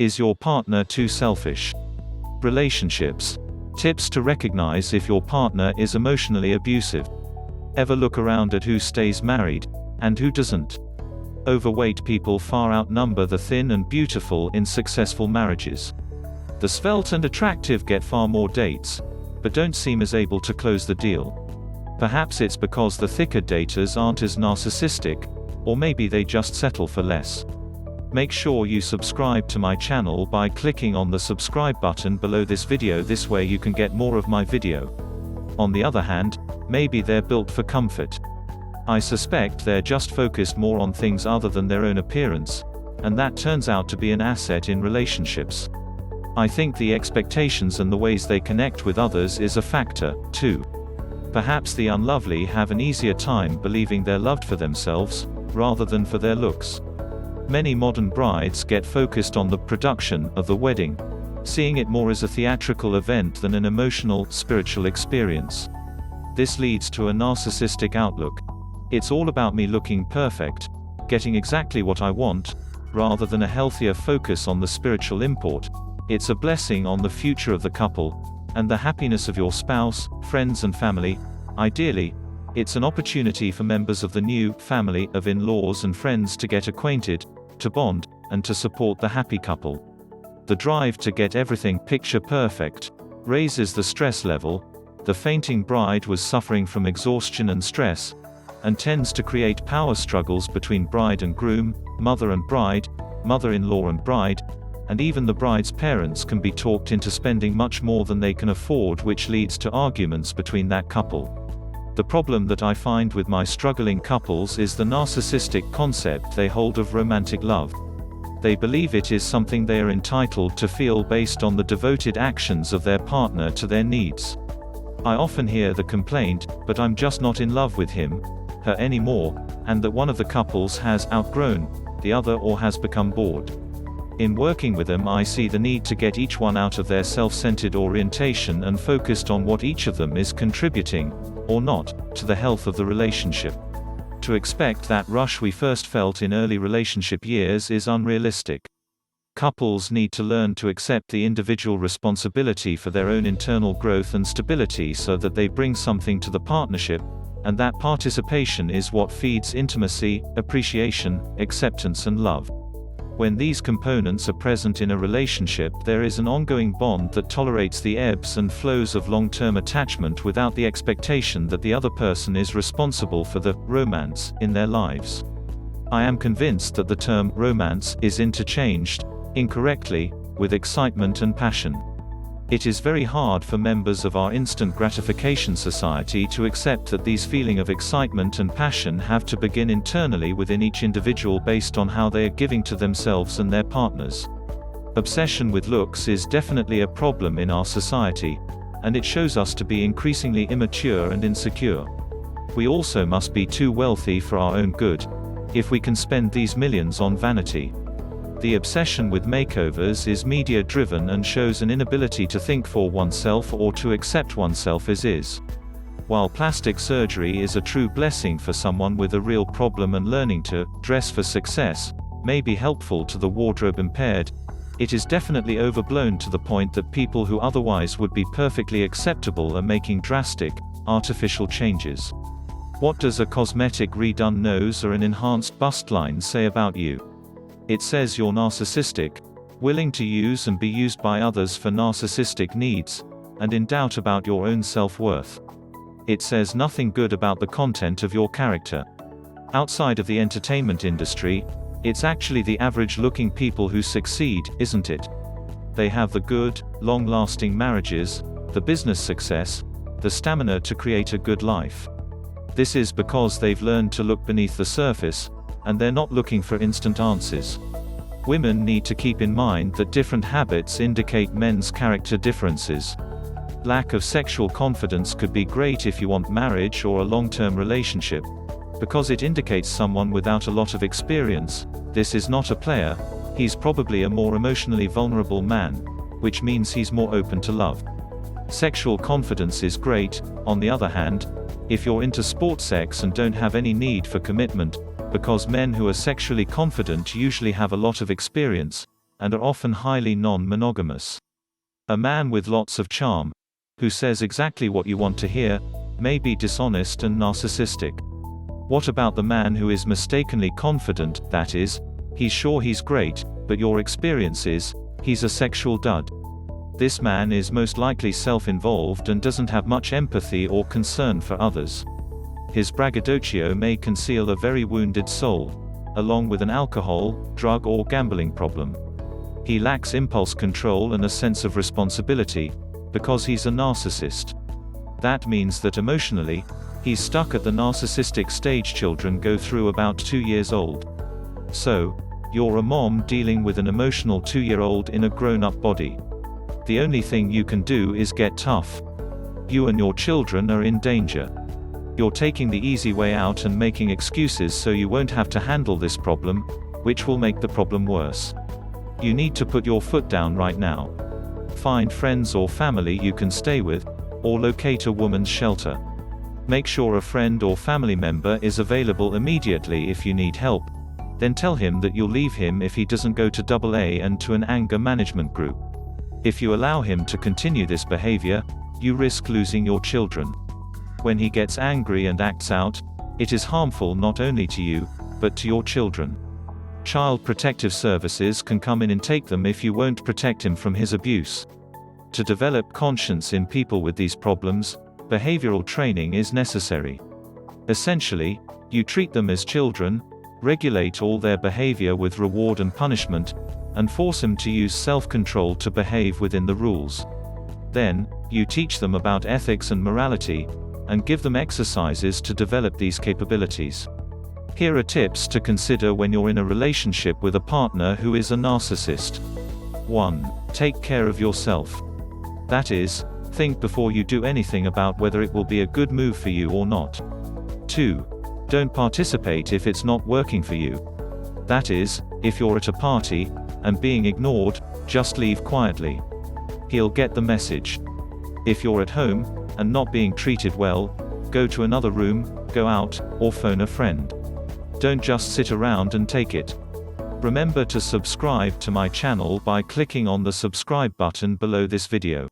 Is your partner too selfish? Relationships. Tips to recognize if your partner is emotionally abusive. Ever look around at who stays married, and who doesn't? Overweight people far outnumber the thin and beautiful in successful marriages. The svelte and attractive get far more dates, but don't seem as able to close the deal. Perhaps it's because the thicker daters aren't as narcissistic, or maybe they just settle for less. Make sure you subscribe to my channel by clicking on the subscribe button below this video. This way you can get more of my video. On the other hand, maybe they're built for comfort. I suspect they're just focused more on things other than their own appearance, and that turns out to be an asset in relationships. I think the expectations and the ways they connect with others is a factor, too. Perhaps the unlovely have an easier time believing they're loved for themselves, rather than for their looks. Many modern brides get focused on the production of the wedding, seeing it more as a theatrical event than an emotional, spiritual experience. This leads to a narcissistic outlook. It's all about me looking perfect, getting exactly what I want, rather than a healthier focus on the spiritual import. It's a blessing on the future of the couple, and the happiness of your spouse, friends and family. Ideally, it's an opportunity for members of the new family of in-laws and friends to get acquainted, to bond, and to support the happy couple. The drive to get everything picture perfect raises the stress level. The fainting bride was suffering from exhaustion and stress, and tends to create power struggles between bride and groom, mother and bride, mother-in-law and bride, and even the bride's parents can be talked into spending much more than they can afford, which leads to arguments between that couple. The problem that I find with my struggling couples is the narcissistic concept they hold of romantic love. They believe it is something they are entitled to feel based on the devoted actions of their partner to their needs. I often hear the complaint, "But I'm just not in love with him, her anymore," and that one of the couples has outgrown the other or has become bored. In working with them, I see the need to get each one out of their self-centered orientation and focused on what each of them is contributing, or not, to the health of the relationship. To expect that rush we first felt in early relationship years is unrealistic. Couples need to learn to accept the individual responsibility for their own internal growth and stability so that they bring something to the partnership, and that participation is what feeds intimacy, appreciation, acceptance and love. When these components are present in a relationship, there is an ongoing bond that tolerates the ebbs and flows of long-term attachment without the expectation that the other person is responsible for the romance in their lives. I am convinced that the term romance is interchanged, incorrectly, with excitement and passion. It is very hard for members of our instant gratification society to accept that these feelings of excitement and passion have to begin internally within each individual based on how they are giving to themselves and their partners. Obsession with looks is definitely a problem in our society, and it shows us to be increasingly immature and insecure. We also must be too wealthy for our own good, if we can spend these millions on vanity. The obsession with makeovers is media-driven and shows an inability to think for oneself or to accept oneself as is. While plastic surgery is a true blessing for someone with a real problem and learning to dress for success may be helpful to the wardrobe impaired, it is definitely overblown to the point that people who otherwise would be perfectly acceptable are making drastic, artificial changes. What does a cosmetic redone nose or an enhanced bust line say about you? It says you're narcissistic, willing to use and be used by others for narcissistic needs, and in doubt about your own self-worth. It says nothing good about the content of your character. Outside of the entertainment industry, it's actually the average-looking people who succeed, isn't it? They have the good, long-lasting marriages, the business success, the stamina to create a good life. This is because they've learned to look beneath the surface, and they're not looking for instant answers. Women need to keep in mind that different habits indicate men's character differences. Lack of sexual confidence could be great if you want marriage or a long-term relationship, because it indicates someone without a lot of experience. This is not a player, he's probably a more emotionally vulnerable man, which means he's more open to love. Sexual confidence is great, on the other hand, if you're into sport sex and don't have any need for commitment, because men who are sexually confident usually have a lot of experience, and are often highly non-monogamous. A man with lots of charm, who says exactly what you want to hear, may be dishonest and narcissistic. What about the man who is mistakenly confident, that is, he's sure he's great, but your experience is, he's a sexual dud? This man is most likely self-involved and doesn't have much empathy or concern for others. His braggadocio may conceal a very wounded soul, along with an alcohol, drug or gambling problem. He lacks impulse control and a sense of responsibility, because he's a narcissist. That means that emotionally, he's stuck at the narcissistic stage children go through about 2 years old. So, you're a mom dealing with an emotional 2-year-old in a grown-up body. The only thing you can do is get tough. You and your children are in danger. You're taking the easy way out and making excuses so you won't have to handle this problem, which will make the problem worse. You need to put your foot down right now. Find friends or family you can stay with, or locate a woman's shelter. Make sure a friend or family member is available immediately if you need help. Then tell him that you'll leave him if he doesn't go to AA and to an anger management group. If you allow him to continue this behavior, you risk losing your children. When he gets angry and acts out, it is harmful not only to you, but to your children. Child Protective Services can come in and take them if you won't protect him from his abuse. To develop conscience in people with these problems, behavioral training is necessary. Essentially, you treat them as children, regulate all their behavior with reward and punishment, and force them to use self-control to behave within the rules. Then, you teach them about ethics and morality, and give them exercises to develop these capabilities. Here are tips to consider when you're in a relationship with a partner who is a narcissist. 1. Take care of yourself. That is, think before you do anything about whether it will be a good move for you or not. 2. Don't participate if it's not working for you. That is, if you're at a party, and being ignored, just leave quietly. He'll get the message. If you're at home, and not being treated well, go to another room, go out, or phone a friend. Don't just sit around and take it. Remember to subscribe to my channel by clicking on the subscribe button below this video.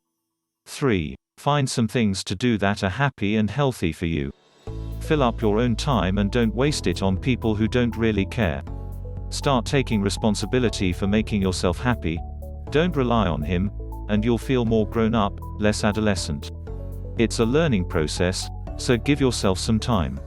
3. Find some things to do that are happy and healthy for you. Fill up your own time and don't waste it on people who don't really care. Start taking responsibility for making yourself happy. Don't rely on him, and you'll feel more grown up, less adolescent. It's a learning process, so give yourself some time.